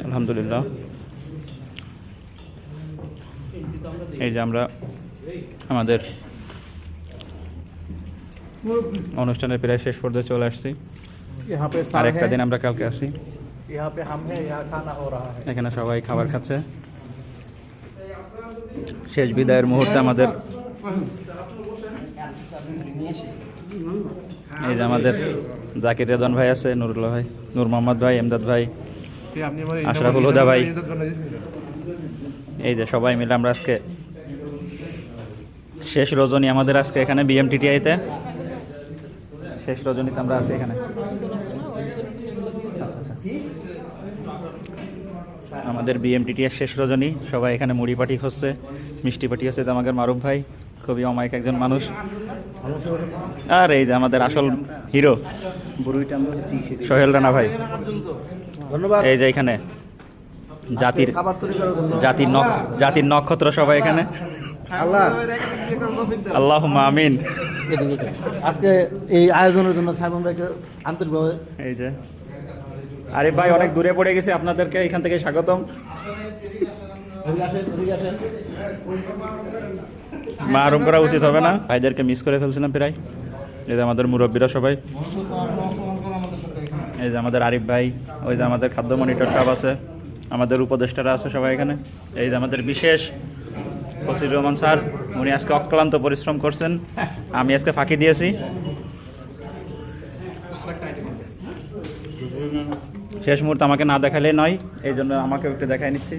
আলহামদুলিল্লাহ। এই যে আমরা আমাদের অনুষ্ঠানের প্রায় শেষ পর্যায়ে চলে আসছি। আর একটা দিন আমরা কালকে আসি। এখানে সবাই খাবার খাচ্ছে। শেষ বিদায়ের মুহূর্তে আমাদের এই যে আমাদের জাকির রেদওয়ান ভাই আছে, নুরুল্লাহ ভাই, নূর মোহাম্মদ ভাই, এমদাদ ভাই, আশরাফুল হুদা ভাই। এই যে সবাই মিলে আমরা আজকে শেষ রজনী আমাদের আজকে এখানে বিএমটিটিআইতে শেষ রজনীতে আমরা আছি এখানে। আমাদের বিএমটিটিআই শেষ রজনী, সবাই এখানে মুড়ি পাটি হচ্ছে, মিষ্টি পাটি হচ্ছে। আমাদের মারুফ ভাই খুবই অমায়িক একজন মানুষ। আর এই যে আমাদের আসল হিরো সোহেল রানা ভাই। এই যে এখানে জাতির নক্ষত্র সবাই এখানে। আল্লাহুম্মা আমিন। আজকে এই আয়োজনের জন্য সাইমন ভাইকে আন্তরিকভাবে। এই যে আরিফ ভাই অনেক দূরে পড়ে গেছে, আপনাদেরকে এখান থেকে স্বাগতম। মারুম করা উচিত হবে না, ভাইদেরকে মিস করে ফেলছিলাম প্রায়। এই যে আমাদের মুরব্বীরা সবাই, এই যে আমাদের আরিফ ভাই, ওই যে আমাদের খাদ্য মনিটর সাহেব আছে, আমাদের উপদেষ্টারা আছে সবাই এখানে। এই যে আমাদের বিশেষ ফসির রহমান স্যার, উনি আজকে অক্লান্ত পরিশ্রম করছেন, আমি আজকে ফাঁকি দিয়েছি। শেষ মুহূর্তে আমাকে না দেখালে নয়, এই জন্য আমাকে একটু দেখাই নিচ্ছি।